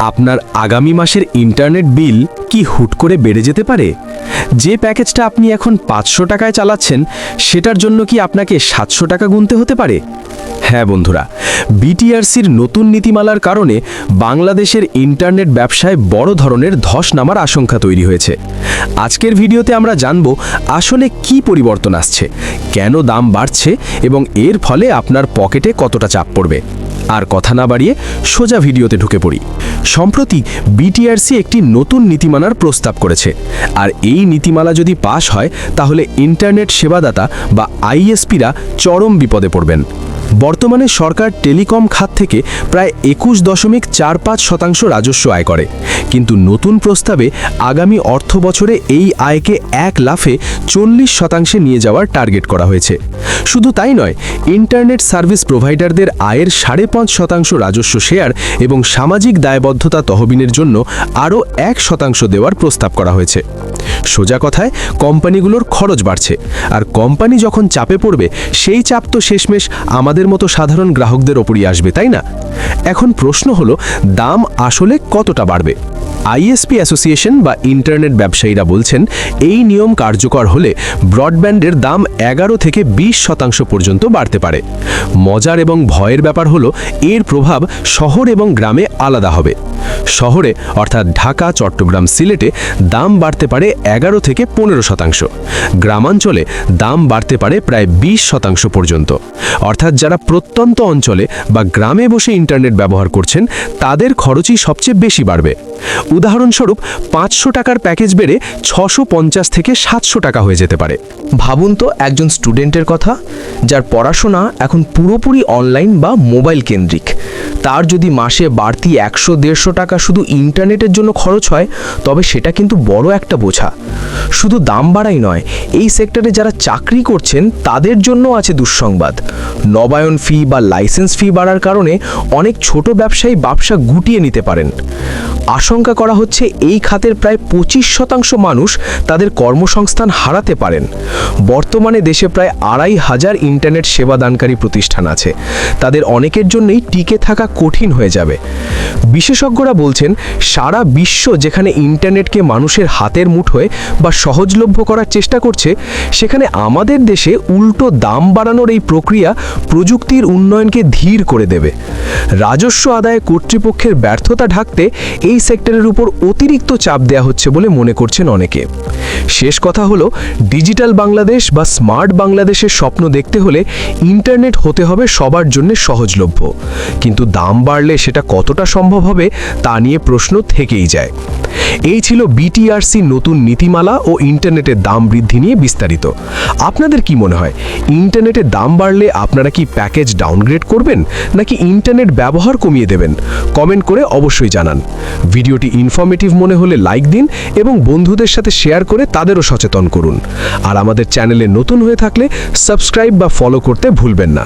আপনার আগামী মাসের ইন্টারনেট বিল কি হুট করে বেড়ে যেতে পারে? যে প্যাকেজটা আপনি এখন 500 টাকায় চালাচ্ছেন সেটার জন্য কি আপনাকে 700 টাকা গুনতে হতে পারে? হ্যাঁ বন্ধুরা, বিটিআরসির নতুন নীতিমালার কারণে বাংলাদেশের ইন্টারনেট ব্যবসায় বড় ধরনের ধস নামার আশঙ্কা তৈরি হয়েছে। আজকের ভিডিওতে আমরা জানব আসলে কি পরিবর্তন আসছে, কেন দাম বাড়ছে এবং এর ফলে আপনার পকেটে কতটা চাপ পড়বে। আর কথা না বাড়িয়ে সোজা ভিডিওতে ঢুকে পড়ি। সম্প্রতি বিটিআরসি একটি নতুন নীতিমালার প্রস্তাব করেছে, আর এই নীতিমালা যদি পাশ হয় তাহলে ইন্টারনেট সেবাদাতা বা আইএসপিরা চরম বিপদে পড়বেন। বর্তমানে সরকার টেলিকম খাত থেকে প্রায় 21.45% রাজস্ব আয় করে, কিন্তু নতুন প্রস্তাবে আগামী অর্থ বছরে এই আয়কে 1 লাফে 40% নিয়ে যাওয়ার টার্গেট করা হয়েছে। শুধু তাই নয়, ইন্টারনেট সার্ভিস প্রোভাইডারদের আয়ের 5.5% রাজস্ব শেয়ার এবং সামাজিক দায়বদ্ধতা তহবিলের জন্য আরও 1% দেওয়ার প্রস্তাব করা হয়েছে। সোজা কথায়, কোম্পানিগুলোর খরচ বাড়ছে, আর কোম্পানি যখন চাপে পড়বে সেই চাপ তো শেষমেশ আমাদের মতো সাধারণ গ্রাহকদের ওপরই আসবে, তাই না? এখন প্রশ্ন হলো, দাম আসলে কতটা বাড়বে? আইএসপি অ্যাসোসিয়েশন বা ইন্টারনেট ব্যবসায়ীরা বলছেন, এই নিয়ম কার্যকর হলে ব্রডব্যান্ডের দাম 11 থেকে 20% পর্যন্ত বাড়তে পারে। মজার এবং ভয়ের ব্যাপার হলো, এর প্রভাব শহর এবং গ্রামে আলাদা হবে। শহরে অর্থাৎ ঢাকা, চট্টগ্রাম, সিলেটে দাম বাড়তে পারে 11 থেকে 15%। গ্রামাঞ্চলে দাম বাড়তে পারে প্রায় 20% পর্যন্ত। অর্থাৎ যারা প্রত্যন্ত অঞ্চলে বা গ্রামে বসে ইন্টারনেট ব্যবহার করছেন তাদের খরচই সবচেয়ে বেশি বাড়বে। উদাহরণস্বরূপ 500 টাকার প্যাকেজ বেড়ে 650 থেকে 700 টাকা হয়ে যেতে পারে। ভাবুন তো, একজন স্টুডেন্টের কথা যার পড়াশোনা এখন পুরোপুরি অনলাইন বা মোবাইল কেন্দ্রিক, তার যদি মাসে বাড়তি 100-150 টাকা শুধু ইন্টারনেটের জন্য খরচ হয়, তবে সেটা কিন্তু বড় একটা বোঝা। শুধু দাম বাড়াই নয়, এই সেক্টরে যারা চাকরি করছেন তাদের জন্য আছে দুঃসংবাদ। নবায়ন ফি বা লাইসেন্স ফি বাড়ার কারণে অনেক ছোট ব্যবসা গুটিয়ে নিতে পারেন। আশঙ্কা করা হচ্ছে এই খাতের প্রায় 25% মানুষ তাদের কর্মসংস্থান হারাতে পারেন। বর্তমানে দেশে প্রায় 2500 ইন্টারনেট সেবাদানকারী প্রতিষ্ঠান আছে, তাদের অনেকের জন্যই টিকে থাকা কঠিন হয়ে যাবে। বিশেষজ্ঞরা বলছেন, সারা বিশ্ব যেখানে ইন্টারনেটকে মানুষের হাতের মুঠোয় বা সহজলভ্য করার চেষ্টা করছে, সেখানে আমাদের দেশে উল্টো দাম বাড়ানোর এই প্রক্রিয়া প্রযুক্তির উন্নয়নকে ধীর করে দেবে। রাজস্ব আদায়ে কর্তৃপক্ষের ব্যর্থতা ঢাকতে এই সেক্টরের উপর অতিরিক্ত চাপ দেওয়া হচ্ছে বলে মনে করছেন অনেকে। শেষ কথা হলো, ডিজিটাল বাংলাদেশ বা স্মার্ট বাংলাদেশের স্বপ্ন দেখতে হলে ইন্টারনেট হতে হবে সবার জন্য সহজলভ্য, কিন্তু দাম বাড়লে সেটা কতটা সম্ভব হবে তা নিয়ে প্রশ্ন থেকেই যায়। এই ছিল বিটিআরসি নতুন নীতিমালা ও ইন্টারনেটের দাম বৃদ্ধি নিয়ে বিস্তারিত। আপনাদের কি মনে হয়, ইন্টারনেটের দাম বাড়লে আপনারা কি প্যাকেজ ডাউনগ্রেড করবেন নাকি ইন্টারনেট ব্যবহার কমিয়ে দেবেন? কমেন্ট করে অবশ্যই জানান। ভিডিওটি ইনফরমেটিভ মনে হলে লাইক দিন এবং বন্ধুদের সাথে শেয়ার করে তাদেরও সচেতন করুন। আর আমাদের চ্যানেলে নতুন হয়ে থাকলে সাবস্ক্রাইব বা ফলো করতে ভুলবেন না।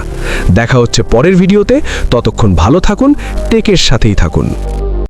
দেখা হচ্ছে পরের ভিডিওতে। ততক্ষণ ভালো থাকুন, টেকের সাথেই থাকুন।